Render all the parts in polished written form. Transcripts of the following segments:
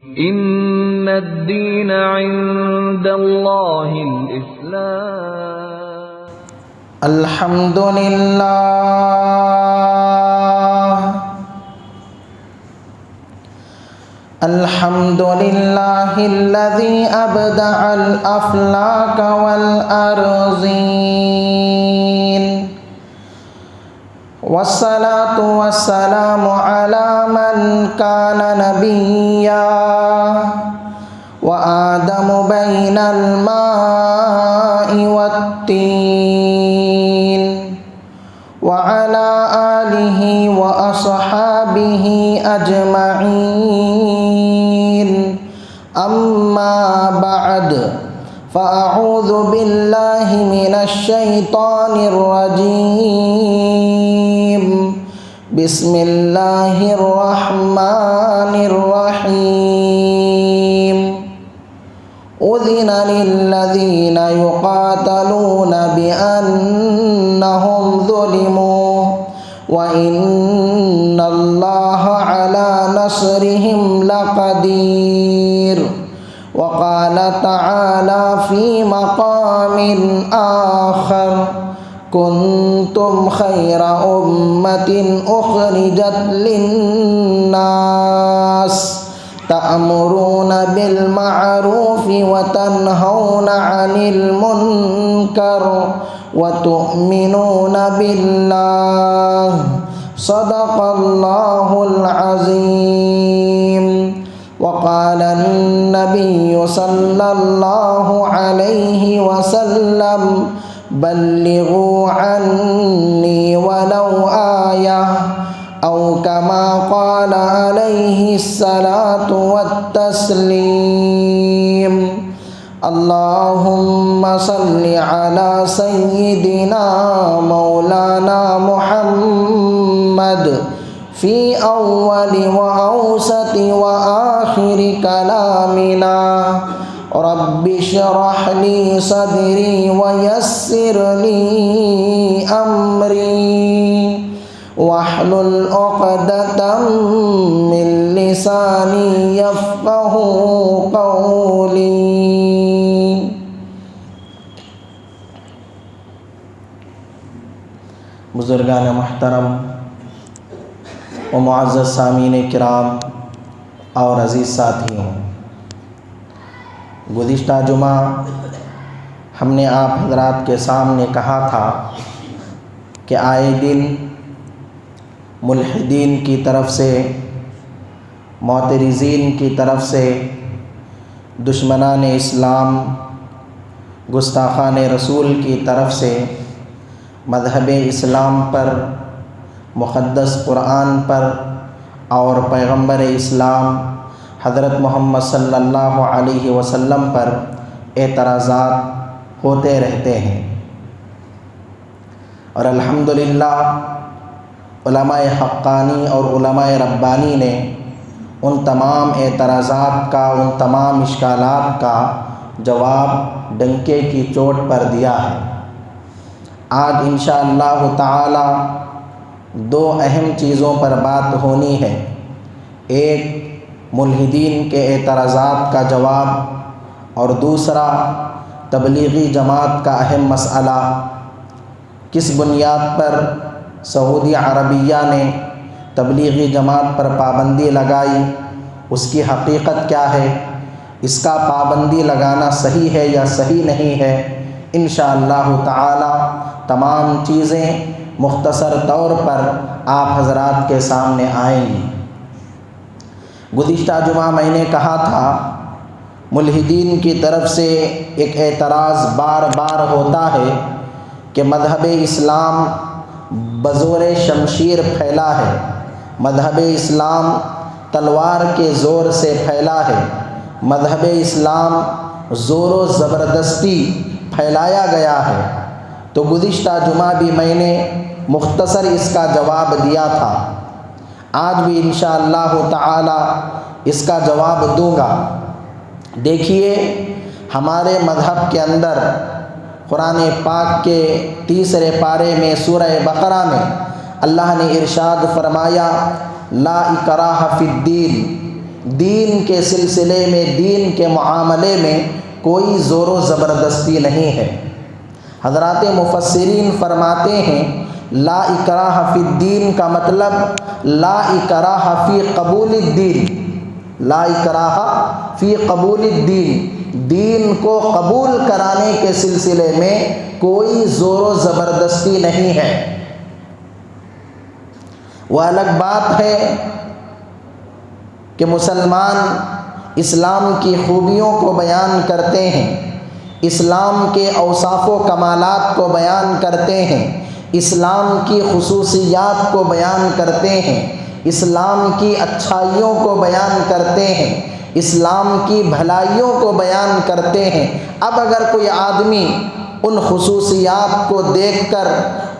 ان الدین عند اللہ الاسلام۔ الحمد للہ الحمد للہ الذی ابدع الافلاک والارضین، والصلاة والسلام علی من کان نبیا وآدم بین الماء والتین، وعلى آلہ واصحابہ اجمعین، اما بعد، فاعوذ باللہ من الشیطان الرجیم، بسم اللہ الرحمن الرحیم۔ اذن للذین یقاتلون بأنہم ظلموا وإن اللہ علی نصرہم لقدیر۔ وقال تعالی فی مقام آخر، کنتم خیر امۃ اخرجت للناس تأمرون بالمعروف وتنہون عن المنکر وتؤمنون باللہ، صدق اللہ العظیم۔ وقال النبی صلی اللہ علیہ وسلم، بلغوا عنی ولو آیہ، او کما قال علیہ الصلاۃ والتسلیم۔ اللہم صل علی سیدنا مولانا محمد فی اول و اوسط و آخر کلامنا، رب اشرح لی صدری ویسر لی امری، واحلل عقدۃ من لسانی یفقہوا قولی۔ بزرگان محترم و معزز سامعین کرام اور عزیز ساتھیوں، گزشتہ جمعہ ہم نے آپ حضرات کے سامنے کہا تھا کہ آئے دن ملحدین کی طرف سے، معترضین کی طرف سے، دشمنان اسلام، گستاخان رسول کی طرف سے مذہب اسلام پر، مقدس قرآن پر اور پیغمبر اسلام حضرت محمد صلی اللہ علیہ وسلم پر اعتراضات ہوتے رہتے ہیں، اور الحمدللہ علماء حقانی اور علماء ربانی نے ان تمام اعتراضات کا، ان تمام اشکالات کا جواب ڈنکے کی چوٹ پر دیا ہے۔ آج انشاءاللہ تعالی دو اہم چیزوں پر بات ہونی ہے، ایک ملحدین کے اعتراضات کا جواب، اور دوسرا تبلیغی جماعت کا اہم مسئلہ، کس بنیاد پر سعودی عربیہ نے تبلیغی جماعت پر پابندی لگائی، اس کی حقیقت کیا ہے، اس کا پابندی لگانا صحیح ہے یا صحیح نہیں ہے، انشاءاللہ تعالی تمام چیزیں مختصر طور پر آپ حضرات کے سامنے آئیں گی۔ گزشتہ جمعہ میں نے کہا تھا ملحدین کی طرف سے ایک اعتراض بار بار ہوتا ہے کہ مذہب اسلام بزور شمشیر پھیلا ہے، مذہب اسلام تلوار کے زور سے پھیلا ہے، مذہب اسلام زور و زبردستی پھیلایا گیا ہے۔ تو گزشتہ جمعہ بھی میں نے مختصر اس کا جواب دیا تھا، آج بھی انشاءاللہ تعالی اس کا جواب دوں گا۔ دیکھیے ہمارے مذہب کے اندر قرآن پاک کے 3 پارے میں سورہ بقرہ میں اللہ نے ارشاد فرمایا، لا اکراہ فی الدین، دین کے سلسلے میں، دین کے معاملے میں کوئی زور و زبردستی نہیں ہے۔ حضرات مفسرین فرماتے ہیں لا اکراہ فی الدین کا مطلب لا اکراہ فی قبول الدین، لا اکراہ فی قبول الدین، دین کو قبول کرانے کے سلسلے میں کوئی زور و زبردستی نہیں ہے۔ وہ الگ بات ہے کہ مسلمان اسلام کی خوبیوں کو بیان کرتے ہیں، اسلام کے اوصاف و کمالات کو بیان کرتے ہیں، اسلام کی خصوصیات کو بیان کرتے ہیں، اسلام کی اچھائیوں کو بیان کرتے ہیں، اسلام کی بھلائیوں کو بیان کرتے ہیں۔ اب اگر کوئی آدمی ان خصوصیات کو دیکھ کر،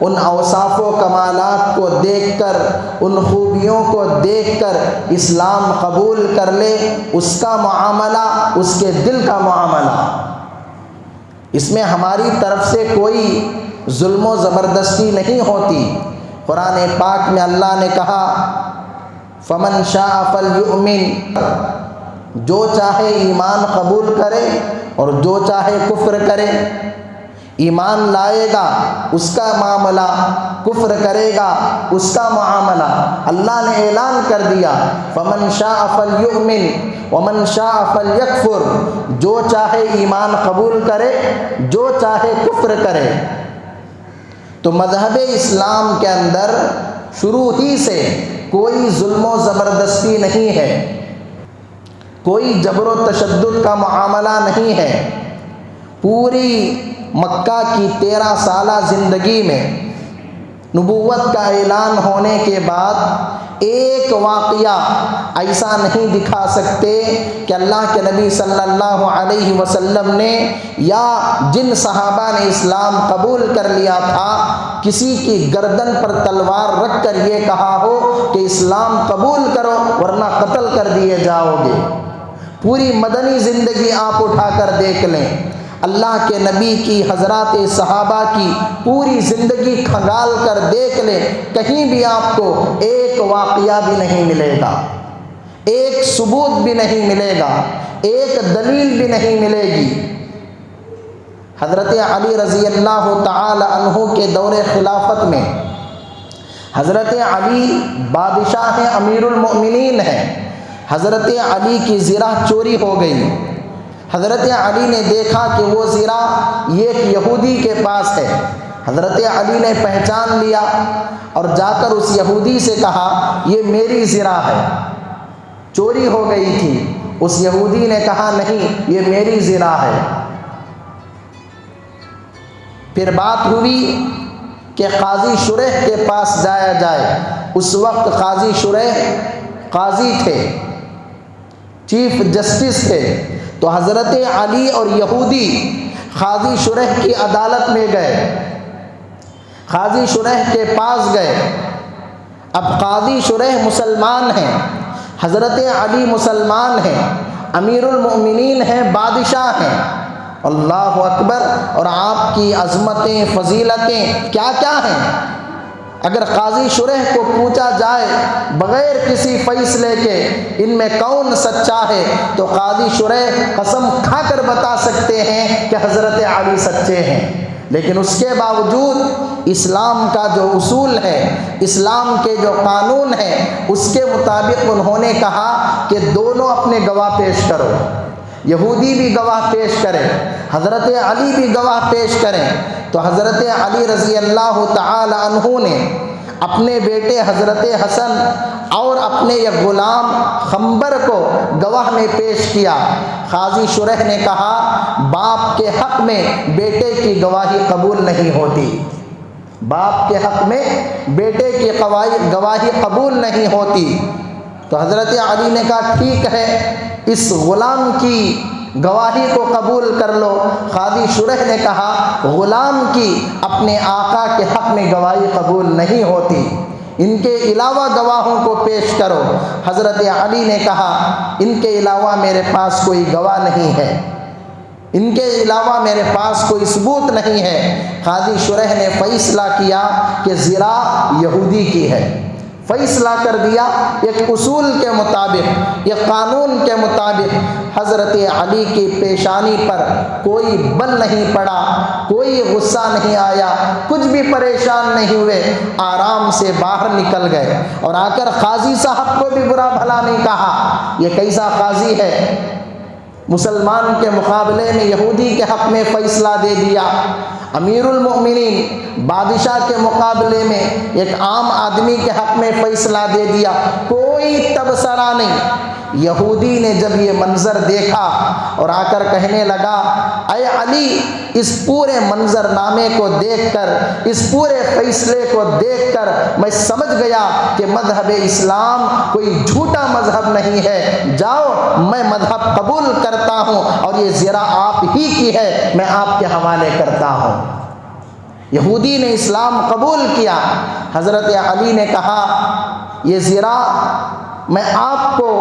ان اوصاف و کمالات کو دیکھ کر، ان خوبیوں کو دیکھ کر اسلام قبول کر لے، اس کا معاملہ اس کے دل کا معاملہ، اس میں ہماری طرف سے کوئی ظلم و زبردستی نہیں ہوتی۔ قرآن پاک میں اللہ نے کہا فمن شاء فلیؤمن، جو چاہے ایمان قبول کرے اور جو چاہے کفر کرے۔ ایمان لائے گا اس کا معاملہ، کفر کرے گا اس کا معاملہ۔ اللہ نے اعلان کر دیا فمن شاء فلیؤمن ومن شاء فلیکفر، جو چاہے ایمان قبول کرے، جو چاہے کفر کرے۔ تو مذہب اسلام کے اندر شروع ہی سے کوئی ظلم و زبردستی نہیں ہے، کوئی جبر و تشدد کا معاملہ نہیں ہے۔ پوری مکہ کی 13 سالہ زندگی میں نبوت کا اعلان ہونے کے بعد ایک واقعہ ایسا نہیں دکھا سکتے کہ اللہ کے نبی صلی اللہ علیہ وسلم نے یا جن صحابہ نے اسلام قبول کر لیا تھا کسی کی گردن پر تلوار رکھ کر یہ کہا ہو کہ اسلام قبول کرو ورنہ قتل کر دیے جاؤ گے۔ پوری مدنی زندگی آپ اٹھا کر دیکھ لیں، اللہ کے نبی کی، حضرات صحابہ کی پوری زندگی کھنگال کر دیکھ لیں، کہیں بھی آپ کو ایک واقعہ بھی نہیں ملے گا، ایک ثبوت بھی نہیں ملے گا، ایک دلیل بھی نہیں ملے گی۔ حضرت علی رضی اللہ تعالی عنہ کے دور خلافت میں حضرت علی بادشاہ ہیں، امیر المؤمنین ہیں، حضرت علی کی زرہ چوری ہو گئی۔ حضرت علی نے دیکھا کہ وہ زرہ یہ ایک یہودی کے پاس ہے۔ حضرت علی نے پہچان لیا اور جا کر اس یہودی سے کہا یہ میری زرہ ہے، چوری ہو گئی تھی۔ اس یہودی نے کہا نہیں یہ میری زرہ ہے۔ پھر بات ہوئی کہ قاضی شریح کے پاس جایا جائے۔ اس وقت قاضی شریح قاضی تھے، چیف جسٹس تھے۔ تو حضرت علی اور یہودی قاضی شریح کی عدالت میں گئے، قاضی شریح کے پاس گئے۔ اب قاضی شریح مسلمان ہیں، حضرت علی مسلمان ہیں، امیر المؤمنین ہیں، بادشاہ ہیں، اللہ اکبر، اور آپ کی عظمتیں فضیلتیں کیا کیا ہیں۔ اگر قاضی شریح کو پوچھا جائے بغیر کسی فیصلے کے ان میں کون سچا ہے تو قاضی شریح قسم کھا کر بتا سکتے ہیں کہ حضرت علی سچے ہیں۔ لیکن اس کے باوجود اسلام کا جو اصول ہے، اسلام کے جو قانون ہے، اس کے مطابق انہوں نے کہا کہ دونوں اپنے گواہ پیش کرو، یہودی بھی گواہ پیش کریں، حضرت علی بھی گواہ پیش کریں۔ تو حضرت علی رضی اللہ تعالی عنہ نے اپنے بیٹے حضرت حسن اور اپنے یہ غلام خنبر کو گواہ میں پیش کیا۔ قاضی شریح نے کہا باپ کے حق میں بیٹے کی گواہی قبول نہیں ہوتی، باپ کے حق میں بیٹے کی گواہی قبول نہیں ہوتی۔ تو حضرت علی نے کہا ٹھیک ہے اس غلام کی گواہی کو قبول کر لو۔ قاضی شریح نے کہا غلام کی اپنے آقا کے حق میں گواہی قبول نہیں ہوتی، ان کے علاوہ گواہوں کو پیش کرو۔ حضرت علی نے کہا ان کے علاوہ میرے پاس کوئی گواہ نہیں ہے، ان کے علاوہ میرے پاس کوئی ثبوت نہیں ہے۔ قاضی شریح نے فیصلہ کیا کہ زرہ یہودی کی ہے، فیصلہ کر دیا ایک اصول کے مطابق، ایک قانون کے مطابق۔ حضرت علی کی پیشانی پر کوئی بل نہیں پڑا، کوئی غصہ نہیں آیا، کچھ بھی پریشان نہیں ہوئے، آرام سے باہر نکل گئے اور آ کر قاضی صاحب کو بھی برا بھلا نہیں کہا۔ یہ کیسا قاضی ہے؟ مسلمان کے مقابلے میں یہودی کے حق میں فیصلہ دے دیا، امیر المؤمنین بادشاہ کے مقابلے میں ایک عام آدمی کے حق میں فیصلہ دے دیا، کوئی تبصرہ نہیں۔ یہودی نے جب یہ منظر دیکھا اور آ کر کہنے لگا، اے علی، اس پورے منظر نامے کو دیکھ کر، اس پورے فیصلے کو دیکھ کر میں سمجھ گیا کہ مذہب اسلام کوئی جھوٹا مذہب نہیں ہے، جاؤ میں مذہب قبول کرتا ہوں اور یہ زرہ آپ ہی کی ہے، میں آپ کے حوالے کرتا ہوں۔ یہودی نے اسلام قبول کیا۔ حضرت علی نے کہا، یہ زرہ میں آپ کو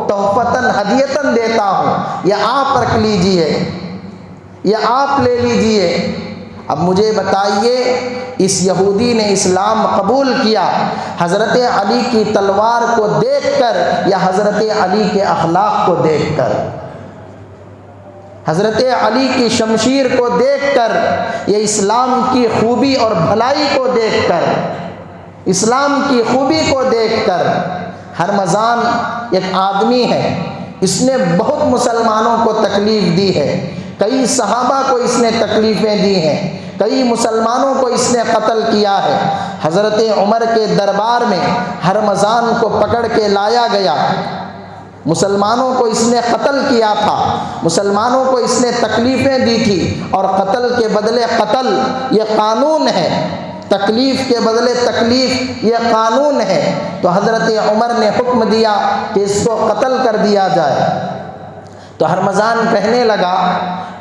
تحفتاً ہدیتاً دیتا ہوں، یہ آپ رکھ لیجئے، یہ آپ لے لیجئے۔ اب مجھے بتائیے، اس یہودی نے اسلام قبول کیا حضرت علی کی تلوار کو دیکھ کر یا حضرت علی کے اخلاق کو دیکھ کر؟ حضرت علی کی شمشیر کو دیکھ کر یا اسلام کی خوبی اور بھلائی کو دیکھ کر؟ اسلام کی خوبی کو دیکھ کر۔ ہرمزان ایک آدمی ہے، اس نے بہت مسلمانوں کو تکلیف دی ہے، کئی صحابہ کو اس نے تکلیفیں دی ہیں، کئی مسلمانوں کو اس نے قتل کیا ہے۔ حضرت عمر کے دربار میں ہرمزان کو پکڑ کے لایا گیا، مسلمانوں کو اس نے قتل کیا تھا، مسلمانوں کو اس نے تکلیفیں دی تھی، اور قتل کے بدلے قتل یہ قانون ہے، تکلیف کے بدلے تکلیف یہ قانون ہے۔ تو حضرت عمر نے حکم دیا کہ اس کو قتل کر دیا جائے۔ تو ہرمزان کہنے لگا،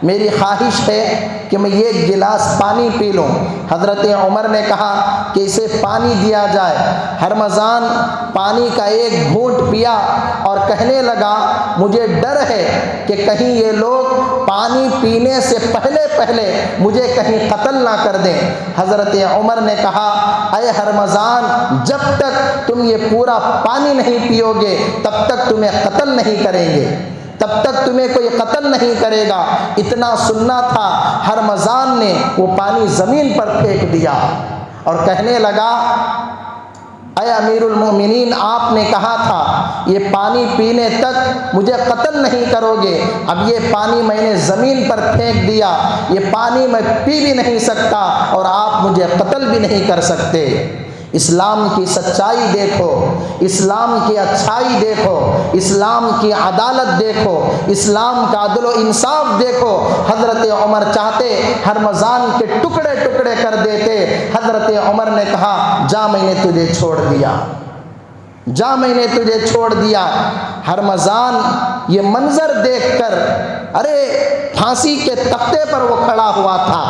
میری خواہش ہے کہ میں یہ گلاس پانی پی لوں۔ حضرت عمر نے کہا کہ اسے پانی دیا جائے۔ ہرمزان پانی کا ایک گھونٹ پیا اور کہنے لگا، مجھے ڈر ہے کہ کہیں یہ لوگ پانی پینے سے پہلے مجھے کہیں قتل نہ کر دیں۔ حضرت عمر نے کہا، اے ہرمزان، جب تک تم یہ پورا پانی نہیں پیو گے تب تک تمہیں قتل نہیں کریں گے، تب تک تمہیں کوئی قتل نہیں کرے گا۔ اتنا سننا تھا، ہرمزان نے وہ پانی زمین پر پھینک دیا اور کہنے لگا، اے امیر المومنین، آپ نے کہا تھا یہ پانی پینے تک مجھے قتل نہیں کرو گے، اب یہ پانی میں نے زمین پر پھینک دیا، یہ پانی میں پی بھی نہیں سکتا اور آپ مجھے قتل بھی نہیں کر سکتے۔ اسلام کی سچائی دیکھو، اسلام کی اچھائی دیکھو، اسلام کی عدالت دیکھو، اسلام کا عدل و انصاف دیکھو۔ حضرت عمر چاہتے ہرمزان کے ٹکڑے ٹکڑے کر دیتے، حضرت عمر نے کہا، جا میں نے تجھے چھوڑ دیا، جا میں نے تجھے چھوڑ دیا۔ ہرمزان یہ منظر دیکھ کر، ارے پھانسی کے تختے پر وہ کھڑا ہوا تھا،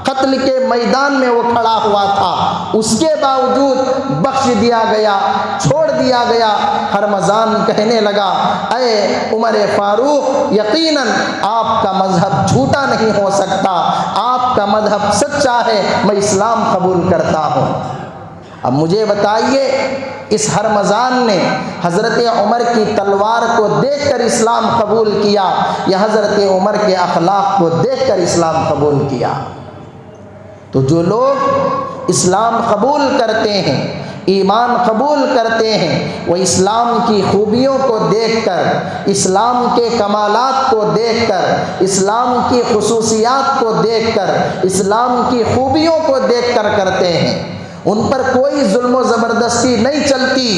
قتل کے میدان میں وہ کھڑا ہوا تھا، اس کے باوجود بخش دیا گیا، چھوڑ دیا گیا۔ ہرمزان کہنے لگا، اے عمر فاروق، یقیناً آپ کا مذہب جھوٹا نہیں ہو سکتا، آپ کا مذہب سچا ہے، میں اسلام قبول کرتا ہوں۔ اب مجھے بتائیے، اس ہرمزان نے حضرت عمر کی تلوار کو دیکھ کر اسلام قبول کیا یا حضرت عمر کے اخلاق کو دیکھ کر اسلام قبول کیا؟ تو جو لوگ اسلام قبول کرتے ہیں، ایمان قبول کرتے ہیں، وہ اسلام کی خوبیوں کو دیکھ کر، اسلام کے کمالات کو دیکھ کر، اسلام کی خصوصیات کو دیکھ کر، اسلام کی خوبیوں کو دیکھ کر کرتے ہیں۔ ان پر کوئی ظلم و زبردستی نہیں چلتی۔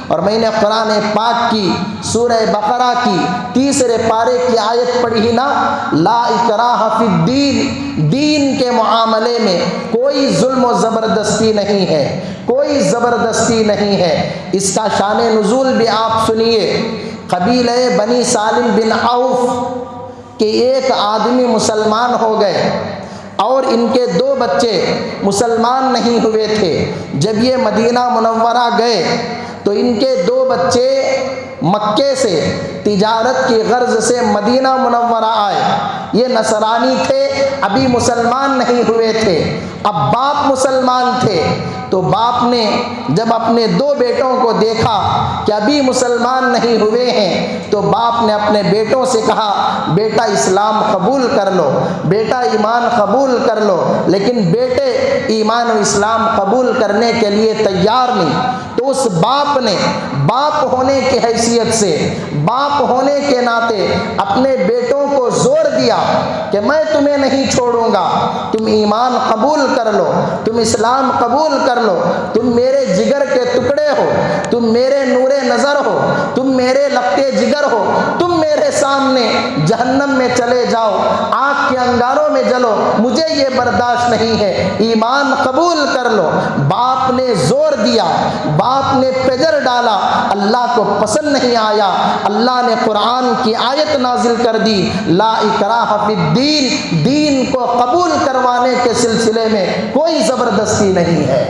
اور میں نے قرآن پاک کی سورہ بقرہ کی 3 پارے کی آیت پڑھی نا، لا اکراہ فی الدین، دین کے معاملے میں کوئی ظلم و زبردستی نہیں ہے، کوئی زبردستی نہیں ہے۔ اس کا شان نزول بھی آپ سنیے۔ قبیلہ بنی سالم بن عوف کے ایک آدمی مسلمان ہو گئے اور ان کے 2 بچے مسلمان نہیں ہوئے تھے۔ جب یہ مدینہ منورہ گئے تو ان کے 2 بچے مکے سے تجارت کی غرض سے مدینہ منورہ آئے۔ یہ نصرانی تھے، ابھی مسلمان نہیں ہوئے تھے، اب باپ مسلمان تھے، تو باپ نے جب اپنے 2 بیٹوں کو دیکھا کہ ابھی مسلمان نہیں ہوئے ہیں، تو باپ نے اپنے بیٹوں سے کہا بیٹا اسلام قبول کر لو، بیٹا ایمان قبول کر لو، لیکن بیٹے ایمان و اسلام قبول کرنے کے لیے تیار نہیں۔ تو اس باپ نے باپ ہونے کی حیثیت سے، باپ ہونے کے ناطے اپنے بیٹوں کو زور دیا کہ میں تمہیں نہیں چھوڑوں گا، تم ایمان قبول کر لو، تم اسلام قبول کر لو، تم میرے جگر کے ٹکڑے ہو، تم میرے نور نظر ہو، تم میرے لگتے جگر ہو، تم میرے سامنے جہنم میں چلے جاؤ، آگ کے انگاروں میں جلو، مجھے یہ برداشت نہیں ہے، ایمان قبول کر لو۔ باپ نے زور دیا، باپ نے پجر ڈالا، اللہ کو پسند نہیں آیا۔ اللہ نے قرآن کی آیت نازل کر دی، لا اکراہ فی الدین، دین کو قبول کروانے کے سلسلے میں کوئی زبردستی نہیں ہے،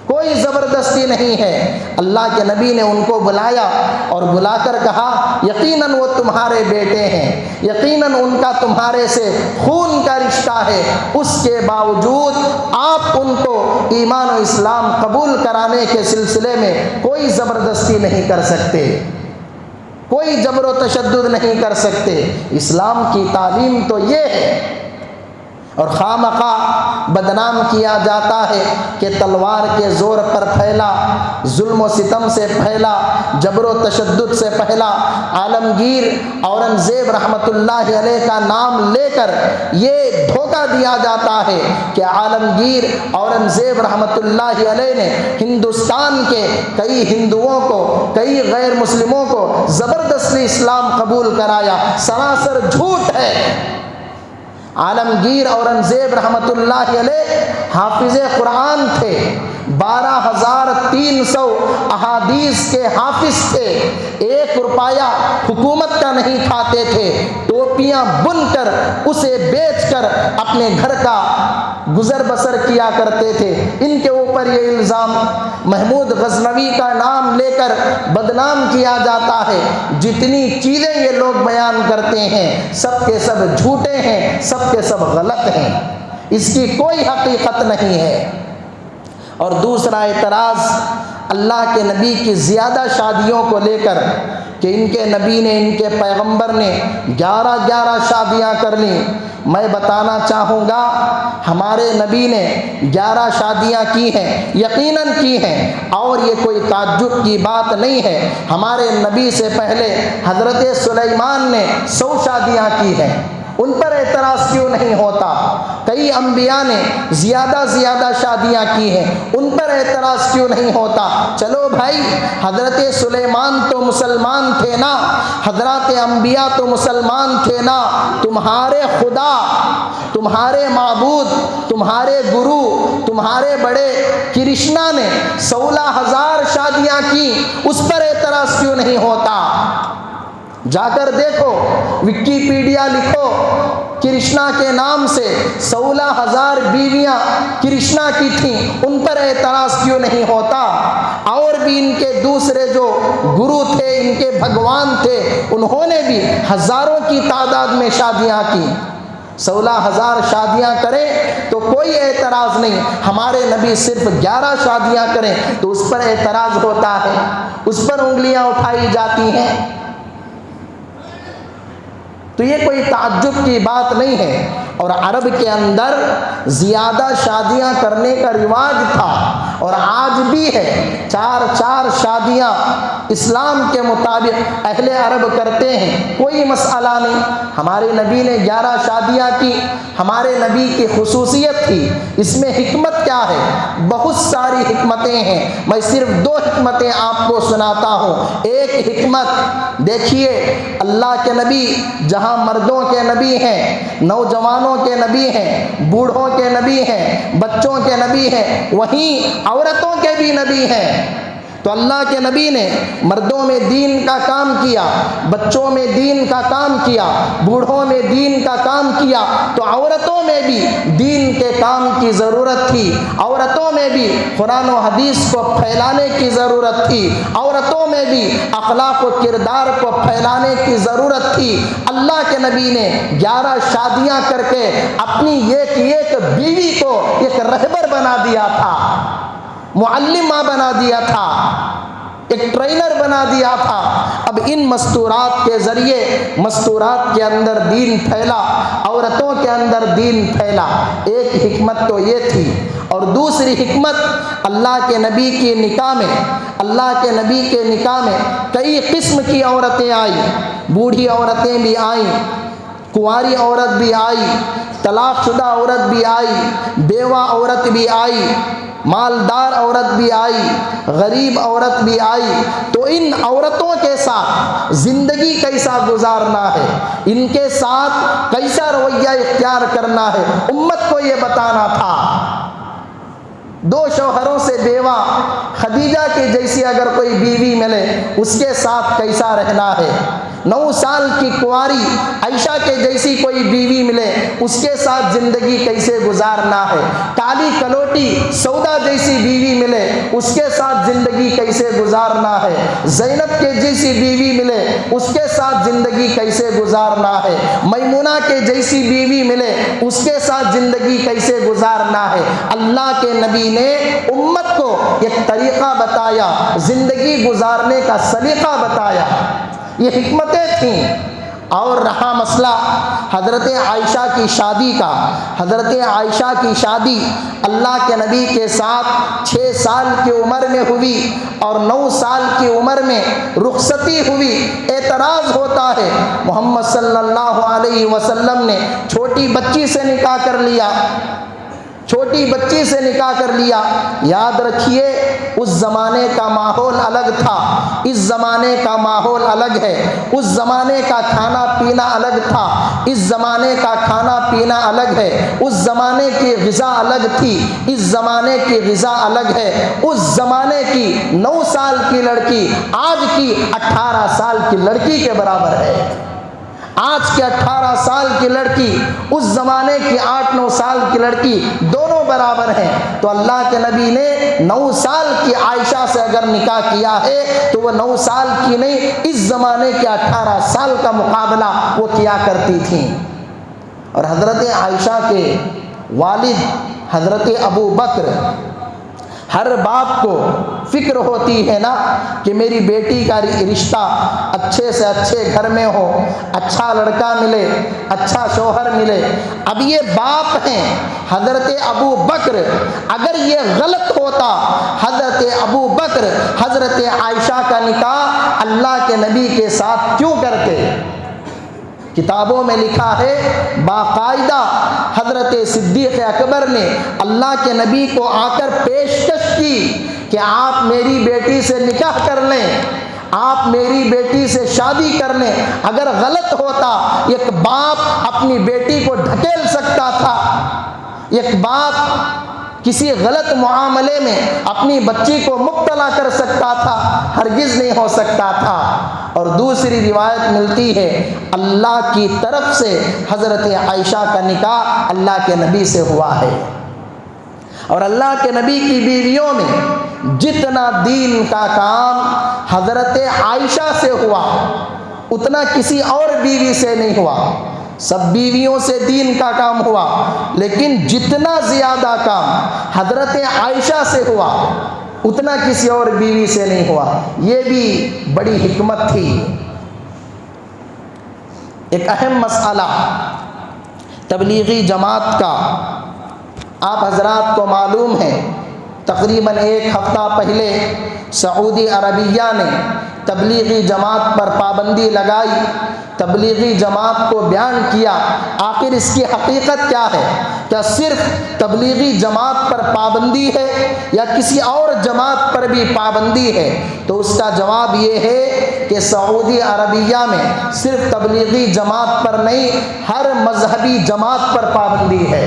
کوئی زبردستی نہیں ہے۔ اللہ کے نبی نے ان کو بلایا اور بلا کر کہا یقیناً وہ تمہارے بیٹے ہیں، یقیناً ان کا تمہارے سے خون کا رشتہ ہے، اس کے باوجود آپ ان کو ایمان و اسلام قبول کرانے کے سلسلے میں کوئی زبردستی نہیں کر سکتے، کوئی جبر و تشدد نہیں کر سکتے۔ اسلام کی تعلیم تو یہ ہے، اور خواہ بدنام کیا جاتا ہے کہ تلوار کے زور پر پھیلا، ظلم و ستم سے پھیلا، جبر و تشدد سے پھیلا۔ عالمگیر اورنگزیب رحمۃ اللہ علیہ کا نام لے کر یہ دھوکہ دیا جاتا ہے کہ عالمگیر اورنگزیب رحمۃ اللہ علیہ نے ہندوستان کے کئی ہندوؤں کو، کئی غیر مسلموں کو زبردستی اسلام قبول کرایا۔ سراسر جھوٹ ہے۔ عالمگیر اورنگزیب رحمۃ اللہ علیہ حافظ قرآن تھے، 12,300 احادیث کے حافظ تھے، 1 روپیہ حکومت کا نہیں کھاتے تھے، ٹوپیاں بن کر اسے بیچ کر اپنے گھر کا گزر بسر کیا کرتے تھے۔ ان کے اوپر یہ الزام محمود غزنوی کا نام لے کر بدنام کیا جاتا ہے۔ جتنی چیزیں یہ لوگ بیان کرتے ہیں سب کے سب جھوٹے ہیں، سب کے سب غلط ہیں، اس کی کوئی حقیقت نہیں ہے۔ اور دوسرا اعتراض اللہ کے نبی کی زیادہ شادیوں کو لے کر کہ ان کے نبی نے، ان کے پیغمبر نے 11 شادیاں کر لیں۔ میں بتانا چاہوں گا ہمارے نبی نے 11 شادیاں کی ہیں، یقیناً کی ہیں، اور یہ کوئی تعجب کی بات نہیں ہے۔ ہمارے نبی سے پہلے حضرت سلیمان نے 100 شادیاں کی ہیں، ان پر اعتراض کیوں نہیں ہوتا؟ کئی انبیاء نے زیادہ شادیاں کی ہیں، ان پر اعتراض کیوں نہیں ہوتا؟ چلو بھائی، حضرت سلیمان تو مسلمان تھے نا، حضرات انبیاء تو مسلمان تھے نا، تمہارے خدا، تمہارے معبود، تمہارے گرو، تمہارے بڑے کرشنا نے 16,000 شادیاں کی، اس پر اعتراض کیوں نہیں ہوتا؟ جا کر دیکھو، وکیپیڈیا لکھو، کرشنا کے نام سے 16,000 بیویاں کرشنا کی تھیں، ان پر اعتراض کیوں نہیں ہوتا؟ اور بھی ان کے دوسرے جو گرو تھے، ان کے بھگوان تھے، انہوں نے بھی ہزاروں کی تعداد میں شادیاں کی۔ 16,000 شادیاں کریں تو کوئی اعتراض نہیں، ہمارے نبی صرف 11 شادیاں کریں تو اس پر اعتراض ہوتا ہے، اس پر انگلیاں اٹھائی جاتی ہیں۔ تو یہ کوئی تعجب کی بات نہیں ہے۔ اور عرب کے اندر زیادہ شادیاں کرنے کا رواج تھا، اور آج بھی ہے۔ 4 شادیاں اسلام کے مطابق اہل عرب کرتے ہیں، کوئی مسئلہ نہیں۔ ہمارے نبی نے 11 شادیاں کی، ہمارے نبی کی خصوصیت تھی۔ اس میں حکمت کیا ہے؟ بہت ساری حکمتیں ہیں، میں صرف 2 حکمتیں آپ کو سناتا ہوں۔ ایک حکمت دیکھیے، اللہ کے نبی جہاں مردوں کے نبی ہیں، نوجوانوں کے نبی ہیں، بوڑھوں کے نبی ہیں، بچوں کے نبی ہیں، وہیں عورتوں کے بھی نبی ہیں۔ تو اللہ کے نبی نے مردوں میں دین کا کام کیا، بچوں میں دین کا کام کیا، بوڑھوں میں دین کا کام کیا، تو عورتوں میں بھی دین کے کام کی ضرورت تھی، عورتوں میں بھی قرآن و حدیث کو پھیلانے کی ضرورت تھی، عورتوں میں بھی اخلاق و کردار کو پھیلانے کی ضرورت تھی۔ اللہ کے نبی نے 11 شادیاں کر کے اپنی ایک بیوی کو ایک رہبر بنا دیا تھا۔ معلمہ بنا دیا تھا، ایک ٹرینر بنا دیا تھا۔ اب ان مستورات کے ذریعے مستورات کے اندر دین پھیلا، عورتوں کے اندر دین پھیلا۔ ایک حکمت تو یہ تھی، اور دوسری حکمت اللہ کے نبی کی نکاح میں، اللہ کے نبی کے نکاح میں کئی قسم کی عورتیں آئیں، بوڑھی عورتیں بھی آئیں، کنواری عورت بھی آئی، طلاق شدہ عورت بھی آئی، بیوہ عورت بھی آئی، مالدار عورت بھی آئی، غریب عورت بھی آئی۔ تو ان عورتوں کے ساتھ زندگی کیسا گزارنا ہے، ان کے ساتھ کیسا رویہ اختیار کرنا ہے، امت کو یہ بتانا تھا۔ دو شوہروں سے بیوہ خدیجہ کی جیسی اگر کوئی بیوی ملے اس کے ساتھ کیسا رہنا ہے، 9 سال کی کنواری عائشہ کے جیسی کوئی بیوی ملے اس کے ساتھ زندگی کیسے گزارنا ہے، کالی کلوٹی سودا جیسی بیوی ملے اس کے ساتھ زندگی کیسے گزارنا ہے، زینب کے جیسی بیوی ملے اس کے ساتھ زندگی کیسے گزارنا ہے، میمونہ کے جیسی بیوی ملے اس کے ساتھ زندگی کیسے گزارنا ہے۔ اللہ کے نبی نے امت کو ایک طریقہ بتایا، زندگی گزارنے کا سلیقہ بتایا، یہ حکمتیں تھیں۔ اور رہا مسئلہ حضرت عائشہ کی شادی کا، حضرت عائشہ کی شادی اللہ کے نبی کے ساتھ 6 سال کی عمر میں ہوئی اور 9 سال کی عمر میں رخصتی ہوئی۔ اعتراض ہوتا ہے محمد صلی اللہ علیہ وسلم نے چھوٹی بچی سے نکاح کر لیا، چھوٹی بچی سے نکاح کر لیا۔ یاد رکھیے اس زمانے کا ماحول الگ تھا، اس زمانے کا ماحول الگ ہے، اس زمانے کا کھانا پینا الگ تھا، اس زمانے کا کھانا پینا الگ ہے، اس زمانے کی غذا الگ تھی، اس زمانے کی غذا الگ ہے۔ اس زمانے کی 9 سال کی لڑکی آج کی 18 سال کی لڑکی کے برابر ہے۔ آج کے 18 سال کی لڑکی اس زمانے کی 8-9 سال کی لڑکی دونوں برابر ہیں۔ تو اللہ کے نبی نے 9 سال کی عائشہ سے اگر نکاح کیا ہے تو وہ 9 سال کی نہیں، اس زمانے کے 18 سال کا مقابلہ وہ کیا کرتی تھیں۔ اور حضرت عائشہ کے والد حضرت ابو بکر، ہر باپ کو فکر ہوتی ہے نا کہ میری بیٹی کا رشتہ اچھے سے اچھے گھر میں ہو، اچھا لڑکا ملے، اچھا شوہر ملے۔ اب یہ باپ ہیں حضرت ابو بکر، اگر یہ غلط ہوتا حضرت ابو بکر حضرت عائشہ کا نکاح اللہ کے نبی کے ساتھ کیوں کرتے؟ کتابوں میں لکھا ہے باقاعدہ حضرت صدیق اکبر نے اللہ کے نبی کو آ کر پیشکش کی کہ آپ میری بیٹی سے نکاح کر لیں، آپ میری بیٹی سے شادی کر لیں۔ اگر غلط ہوتا ایک باپ اپنی بیٹی کو ڈھکیل سکتا تھا، ایک باپ کسی غلط معاملے میں اپنی بچی کو مبتلا کر سکتا تھا، ہرگز نہیں ہو سکتا تھا۔ اور دوسری روایت ملتی ہے اللہ کی طرف سے حضرت عائشہ کا نکاح اللہ کے نبی سے ہوا ہے۔ اور اللہ کے نبی کی بیویوں میں جتنا دین کا کام حضرت عائشہ سے ہوا اتنا کسی اور بیوی سے نہیں ہوا۔ سب بیویوں سے دین کا کام ہوا، لیکن جتنا زیادہ کام حضرت عائشہ سے ہوا اتنا کسی اور بیوی سے نہیں ہوا۔ یہ بھی بڑی حکمت تھی۔ ایک اہم مسئلہ تبلیغی جماعت کا آپ حضرات کو معلوم ہے، تقریباً 1 ہفتہ پہلے سعودی عربیہ نے تبلیغی جماعت پر پابندی لگائی، تبلیغی جماعت کو بیان کیا۔ آخر اس کی حقیقت کیا ہے؟ کیا صرف تبلیغی جماعت پر پابندی ہے یا کسی اور جماعت پر بھی پابندی ہے؟ تو اس کا جواب یہ ہے کہ سعودی عربیہ میں صرف تبلیغی جماعت پر نہیں، ہر مذہبی جماعت پر پابندی ہے،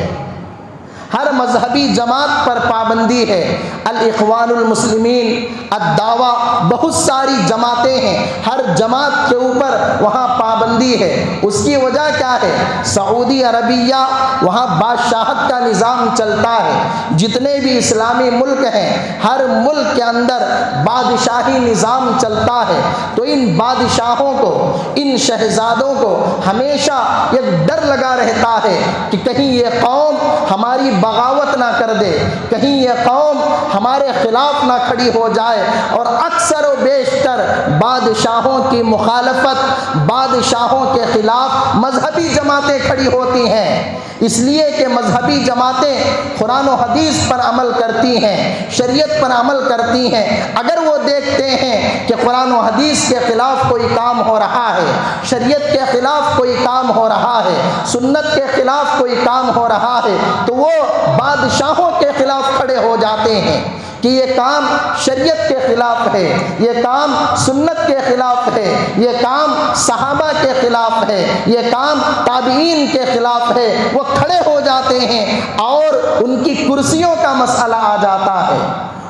ہر مذہبی جماعت پر پابندی ہے۔ الاخوان المسلمین، الدعوہ، بہت ساری جماعتیں ہیں، ہر جماعت کے اوپر وہاں پابندی ہے۔ اس کی وجہ کیا ہے؟ سعودی عربیہ وہاں بادشاہت کا نظام چلتا ہے، جتنے بھی اسلامی ملک ہیں ہر ملک کے اندر بادشاہی نظام چلتا ہے۔ تو ان بادشاہوں کو، ان شہزادوں کو ہمیشہ ایک ڈر لگا رہتا ہے کہ کہیں یہ قوم ہماری بغاوت نہ کر دے، کہیں یہ قوم ہمارے خلاف نہ کھڑی ہو جائے۔ اور اکثر و بیشتر بادشاہوں کی مخالفت، بادشاہوں کے خلاف مذہبی جماعتیں کھڑی ہوتی ہیں، اس لیے کہ مذہبی جماعتیں قرآن و حدیث پر عمل کرتی ہیں، شریعت پر عمل کرتی ہیں۔ اگر وہ دیکھتے ہیں کہ قرآن و حدیث کے خلاف کوئی کام ہو رہا ہے، شریعت کے خلاف کوئی کام ہو رہا ہے، سنت کے خلاف کوئی کام ہو رہا ہے، تو وہ بادشاہوں کے خلاف کھڑے ہو جاتے ہیں کہ یہ کام شریعت کے خلاف ہے، یہ کام سنت کے خلاف ہے، یہ کام صحابہ کے خلاف ہے، یہ کام تابعین کے خلاف ہے۔ وہ کھڑے ہو جاتے ہیں اور ان کی کرسیوں کا مسئلہ آ جاتا ہے،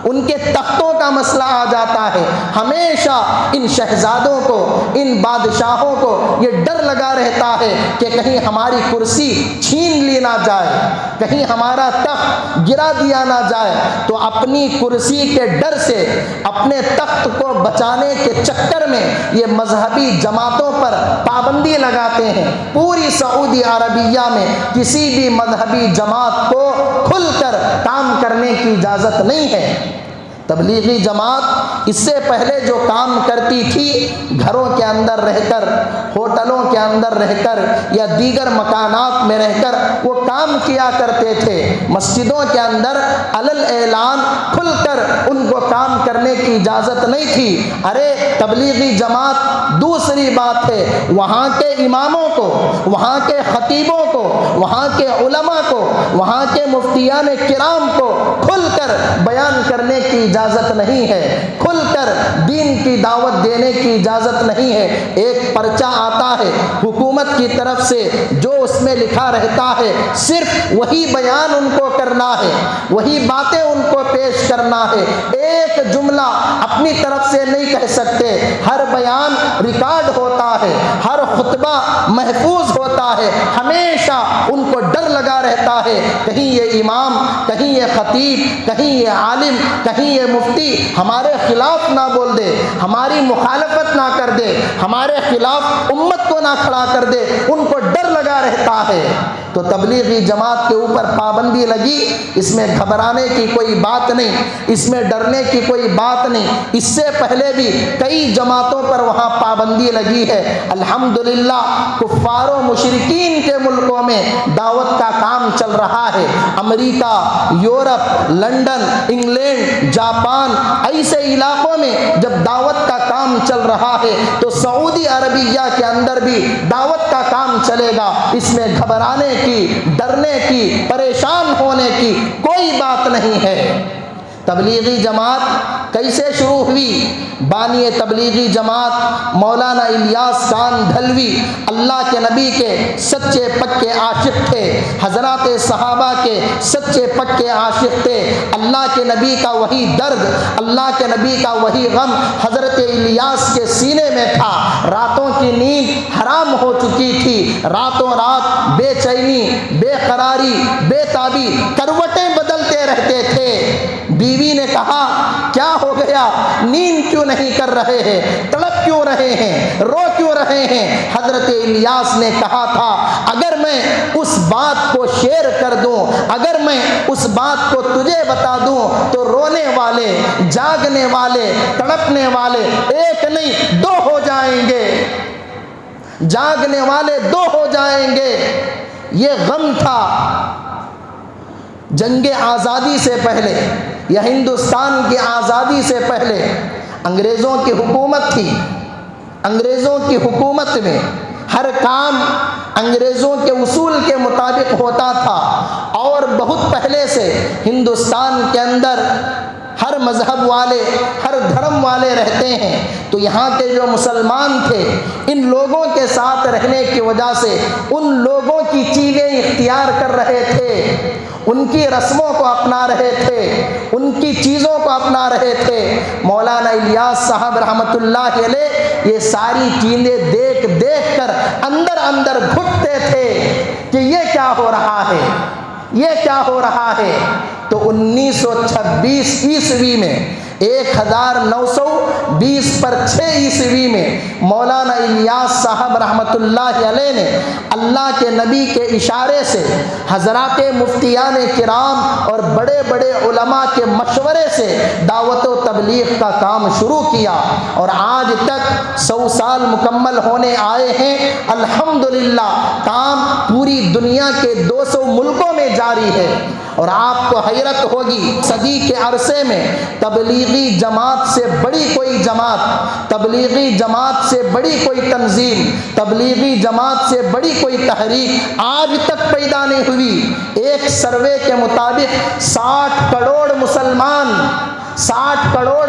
ان کے تختوں کا مسئلہ آ جاتا ہے۔ ہمیشہ ان شہزادوں کو، ان بادشاہوں کو یہ ڈر لگا رہتا ہے کہ کہیں ہماری کرسی چھین لی نہ جائے، کہیں ہمارا تخت گرا دیا نہ جائے۔ تو اپنی کرسی کے ڈر سے، اپنے تخت کو بچانے کے چکر میں یہ مذہبی جماعتوں پر پابندی لگاتے ہیں۔ پوری سعودی عربیہ میں کسی بھی مذہبی جماعت کو کھل کر کام کرنے کی اجازت نہیں ہے۔ تبلیغی جماعت اس سے پہلے جو کام کرتی تھی، گھروں کے اندر رہ کر، ہوٹلوں کے اندر رہ کر یا دیگر مکانات میں رہ کر وہ کام کیا کرتے تھے۔ مسجدوں کے اندر علل اعلان کھل کر ان کو کام کرنے کی اجازت نہیں تھی۔ ارے تبلیغی جماعت دوسری بات ہے، وہاں کے اماموں کو، وہاں کے خطیبوں کو، وہاں کے علماء کو، وہاں کے مفتیان کرام کو کھل کر بیان کرنے کی اجازت نہیں ہے، کھل کر دین کی دعوت دینے کی اجازت نہیں ہے۔ ایک پرچہ آتا ہے حکومت کی طرف سے، جو اس میں لکھا رہتا ہے صرف وہی بیان ان کو کرنا ہے، وہی باتیں ان کو پیش کرنا ہے، ایک جملہ اپنی طرف سے نہیں کہہ سکتے۔ ہر بیان ریکارڈ ہوتا ہے، ہر خطبہ محفوظ ہوتا ہے۔ ہمیشہ ان کو ڈر لگا رہتا ہے کہیں یہ امام، کہیں یہ خطیب، کہیں یہ عالم، کہیں یہ مفتی ہمارے خلاف نہ بول دے، ہماری مخالفت نہ کر دے، ہمارے خلاف امت کو نہ کھڑا کر دے، ان کو ڈر لگا رہتا ہے۔ تو تبلیغی جماعت کے اوپر پابندی لگی، اس میں گھبرانے کی کوئی بات نہیں، اس میں ڈرنے کی کوئی بات نہیں۔ اس سے پہلے بھی کئی جماعتوں پر وہاں پابندی لگی ہے۔ الحمدللہ کفار و مشرکین کے ملکوں میں دعوت کا کام چل رہا ہے۔ امریکہ، یورپ، لندن، انگلینڈ، جاپان، ایسے علاقوں میں جب دعوت کا کام چل رہا ہے تو سعودی عربیہ کے اندر بھی دعوت کا کام چلے گا۔ اس میں گھبرانے کی، ڈرنے کی، پریشان ہونے کی کوئی بات نہیں ہے۔ تبلیغی جماعت کیسے شروع ہوئی؟ بانی تبلیغی جماعت مولانا الیاس خان دھلوی اللہ کے نبی کے سچے پکے عاشق تھے، حضرات صحابہ کے سچے پکے عاشق تھے۔ اللہ کے نبی کا وہی درد، اللہ کے نبی کا وہی غم حضرت الیاس کے سینے میں تھا۔ راتوں کی نیند حرام ہو چکی تھی، راتوں رات بے چینی، بے قراری، بے تابی، کروٹیں بدلتے رہتے تھے۔ بیوی نے کہا کیا ہو گیا، نیند کیوں نہیں کر رہے ہیں، تڑپ کیوں رہے ہیں، رو کیوں رہے ہیں؟ حضرت الیاس نے کہا تھا اگر میں اس بات کو شیئر کر دوں، اگر میں اس بات کو تجھے بتا دوں تو رونے والے، جاگنے والے، تڑپنے والے ایک نہیں دو ہو جائیں گے، جاگنے والے دو ہو جائیں گے۔ یہ غم تھا جنگ آزادی سے پہلے یا ہندوستان کی آزادی سے پہلے انگریزوں کی حکومت تھی۔ انگریزوں کی حکومت میں ہر کام انگریزوں کے اصول کے مطابق ہوتا تھا، اور بہت پہلے سے ہندوستان کے اندر ہر مذہب والے، ہر دھرم والے رہتے ہیں۔ تو یہاں کے جو مسلمان تھے، ان لوگوں کے ساتھ رہنے کی وجہ سے ان لوگوں کی چیزیں اختیار کر رہے تھے، ان کی رسموں کو اپنا رہے تھے، ان کی چیزوں کو اپنا رہے تھے۔ مولانا الیاس صاحب رحمۃ اللہ علیہ یہ ساری چیزیں دیکھ دیکھ کر اندر اندر گھٹتے تھے کہ یہ کیا ہو رہا ہے، یہ کیا ہو رہا ہے۔ تو 1926 عیسوی میں 1920 میں مولانا الیاس صاحب رحمۃ اللہ علیہ نے اللہ کے نبی کے اشارے سے حضرات مفتیان کرام اور بڑے بڑے علماء کے مشورے سے دعوت و تبلیغ کا کام شروع کیا، اور آج تک 100 سال مکمل ہونے آئے ہیں۔ الحمدللہ کام پوری دنیا کے 200 ملکوں میں جاری ہے، اور آپ کو حیرت ہوگی صدی کے عرصے میں تبلیغی جماعت سے بڑی کوئی جماعت، تبلیغی جماعت سے بڑی کوئی تنظیم، تبلیغی جماعت سے بڑی کوئی تحریک آج تک پیدا نہیں ہوئی۔ ایک سروے کے مطابق 60 کروڑ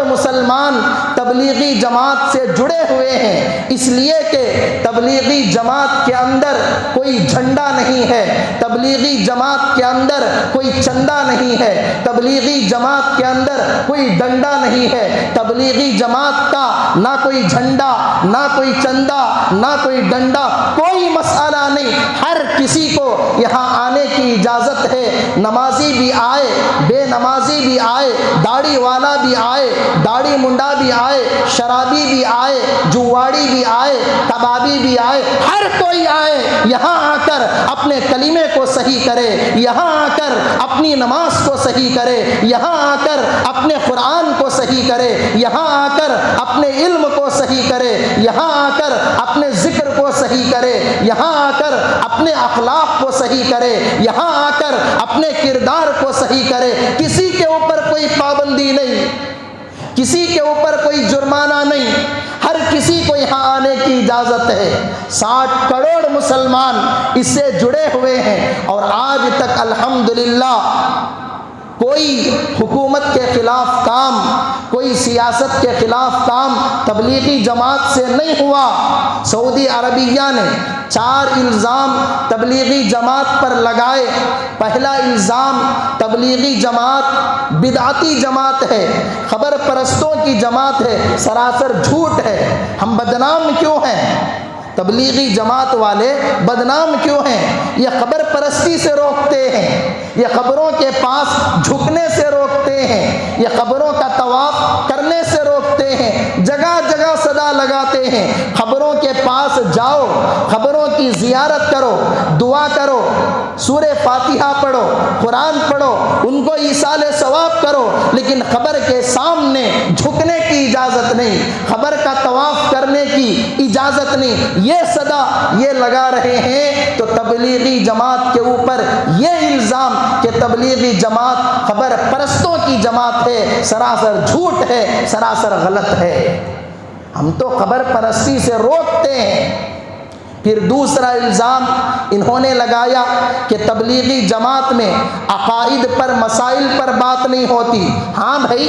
مسلمان تبلیغی جماعت سے جڑے ہوئے ہیں، اس لیے کہ تبلیغی جماعت کے اندر کوئی جھنڈا نہیں ہے، تبلیغی جماعت کے اندر کوئی چندہ نہیں ہے، تبلیغی جماعت کے اندر کوئی ڈنڈا نہیں ہے، تبلیغی جماعت کا نہ کوئی جھنڈا، نہ کوئی چندہ، نہ کوئی ڈنڈا، کوئی مسئلہ نہیں، ہر کسی کو یہاں آنے کی اجازت ہے۔ نمازی بھی آئے، بے نمازی بھی آئے، داڑھی والا بھی آئے، داڑھی منڈا بھی آئے، شرابی بھی آئے، جواڑی بھی آئے، کبابی بھی آئے، ہر کوئی آئے، یہاں آ کر اپنے کلمے کو صحیح کرے، یہاں آ کر اپنی نماز کو صحیح کرے، یہاں آ کر اپنے قرآن کو صحیح کرے، یہاں آ کر اپنے علم کو صحیح کرے، یہاں آ کر اپنے ذکر کو صحیح کرے، یہاں آ کر اپنے اخلاق کو صحیح کرے، یہاں آ کر اپنے کردار کو صحیح کرے۔ کسی کے اوپر کوئی پابندی نہیں، کسی کے اوپر کوئی جرمانہ نہیں، ہر کسی کو یہاں آنے کی اجازت ہے۔ 60 کروڑ مسلمان اس سے جڑے ہوئے ہیں، اور آج تک الحمدللہ کوئی حکومت کے خلاف کام، کوئی سیاست کے خلاف کام تبلیغی جماعت سے نہیں ہوا۔ سعودی عربیہ نے 4 الزام تبلیغی جماعت پر لگائے۔ پہلا الزام، تبلیغی جماعت بدعتی جماعت ہے، خبر پرستوں کی جماعت ہے، سراسر جھوٹ ہے۔ ہم بدنام کیوں ہیں؟ تبلیغی جماعت والے بدنام کیوں ہیں؟ یہ خبر پرستی سے روکتے ہیں، یہ خبروں کے پاس جھکنے سے روکتے ہیں، یہ خبروں کا طواف کرنے سے روکتے ہیں، جگہ جگہ صدا لگاتے ہیں، خبروں کے پاس جاؤ، خبروں کی زیارت کرو، دعا کرو، سورہ فاتحہ پڑھو، قرآن پڑھو، ان کو ایصال ثواب کرو، لیکن خبر کے سامنے جھکنے کی اجازت نہیں، خبر کا طواف کرنے کی اجازت نہیں۔ یہ صدا یہ لگا رہے ہیں، تو تبلیغی جماعت کے اوپر یہ الزام کہ تبلیغی جماعت خبر پرستوں کی جماعت ہے، سراسر جھوٹ ہے، سراسر غلط ہے۔ ہم تو خبر پرستی سے روکتے ہیں۔ پھر دوسرا الزام انہوں نے لگایا کہ تبلیغی جماعت میں عقائد پر، مسائل پر بات نہیں ہوتی۔ ہاں بھائی،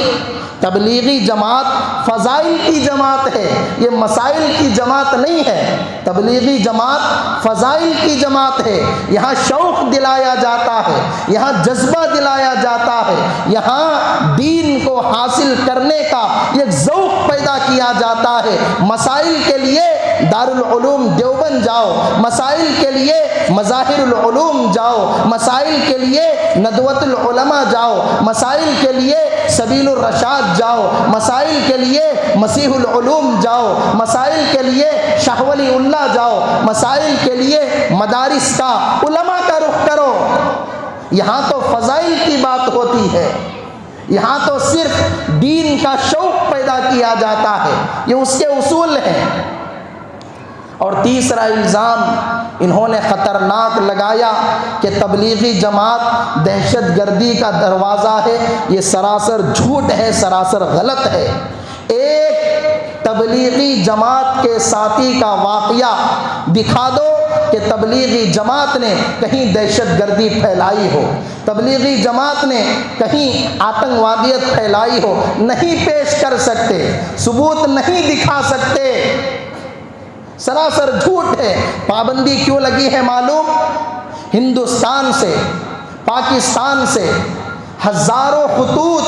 تبلیغی جماعت فضائل کی جماعت ہے، یہ مسائل کی جماعت نہیں ہے۔ تبلیغی جماعت فضائل کی جماعت ہے، یہاں شوق دلایا جاتا ہے، یہاں جذبہ دلایا جاتا ہے، یہاں دین کو حاصل کرنے کا ایک ذوق پیدا کیا جاتا ہے۔ مسائل کے لیے دارالعلوم دیوبند جاؤ، مسائل کے لیے مظاہر العلوم جاؤ، مسائل کے لیے ندوۃ العلماء جاؤ، مسائل کے لیے سبیل الرشاد جاؤ، مسائل کے لیے مسیح العلوم جاؤ، مسائل کے لیے شاہ ولی اللہ جاؤ، مسائل کے لیے مدارس کا، علماء کا رخ کرو۔ یہاں تو فضائل کی بات ہوتی ہے، یہاں تو صرف دین کا شوق پیدا کیا جاتا ہے، یہ اس کے اصول ہیں۔ اور تیسرا الزام انہوں نے خطرناک لگایا کہ تبلیغی جماعت دہشت گردی کا دروازہ ہے۔ یہ سراسر جھوٹ ہے، سراسر غلط ہے۔ ایک تبلیغی جماعت کے ساتھی کا واقعہ دکھا دو کہ تبلیغی جماعت نے کہیں دہشت گردی پھیلائی ہو، تبلیغی جماعت نے کہیں آتنکوادیت پھیلائی ہو، نہیں پیش کر سکتے، ثبوت نہیں دکھا سکتے، سراسر جھوٹ ہے۔ پابندی کیوں لگی ہے معلوم؟ ہندوستان سے، پاکستان سے ہزاروں خطوط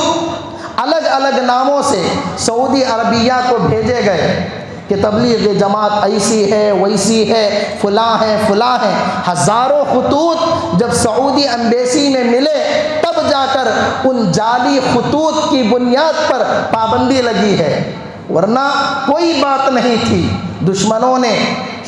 الگ الگ ناموں سے سعودی عربیہ کو بھیجے گئے کہ تبلیغ جماعت ایسی ہے ویسی ہے، فلاں ہے فلاں ہے. ہزاروں خطوط جب سعودی ایمبیسی میں ملے تب جا کر ان جعلی خطوط کی بنیاد پر پابندی لگی ہے، ورنہ کوئی بات نہیں تھی. دشمنوں نے،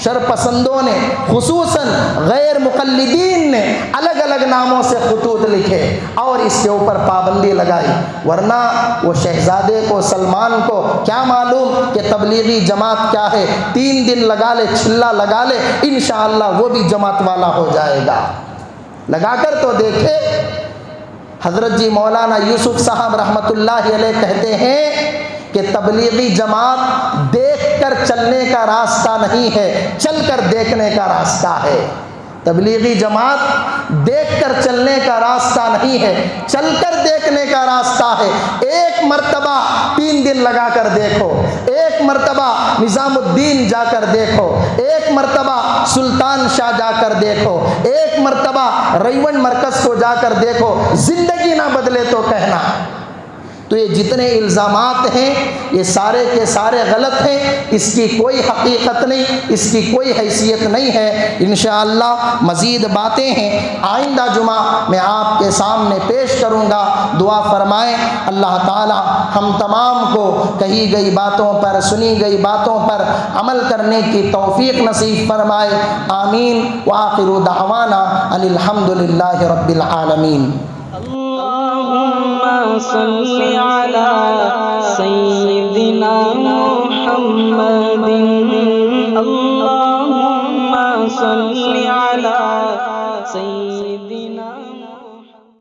شرپسندوں نے، خصوصاً غیر مقلدین نے الگ الگ ناموں سے خطوط لکھے اور اس کے اوپر پابندی لگائی، ورنہ وہ شہزادے کو، سلمان کو کیا معلوم کہ تبلیغی جماعت کیا ہے. 3 دن لگا لے، چھلا لگا لے، انشاءاللہ وہ بھی جماعت والا ہو جائے گا. لگا کر تو دیکھے. حضرت جی مولانا یوسف صاحب رحمۃ اللہ علیہ کہتے ہیں کہ تبلیغی جماعت دیکھ کر چلنے کا راستہ نہیں ہے، چل کر دیکھنے کا راستہ ہے. تبلیغی جماعت دیکھ کر چلنے کا راستہ نہیں ہے، چل کر دیکھنے کا راستہ ہے. ایک مرتبہ 3 دن لگا کر دیکھو، ایک مرتبہ نظام الدین جا کر دیکھو، ایک مرتبہ سلطان شاہ جا کر دیکھو، ایک مرتبہ ریون مرکز کو جا کر دیکھو، زندگی نہ بدلے تو کہنا. تو یہ جتنے الزامات ہیں یہ سارے کے سارے غلط ہیں، اس کی کوئی حقیقت نہیں، اس کی کوئی حیثیت نہیں ہے. انشاءاللہ مزید باتیں ہیں آئندہ جمعہ میں آپ کے سامنے پیش کروں گا. دعا فرمائیں اللہ تعالی ہم تمام کو کہی گئی باتوں پر، سنی گئی باتوں پر عمل کرنے کی توفیق نصیب فرمائے. آمین. وآخر دعوانا ان الحمدللہ رب العالمین. اللهم صل على سيدنا محمد. اللهم صل على سيدنا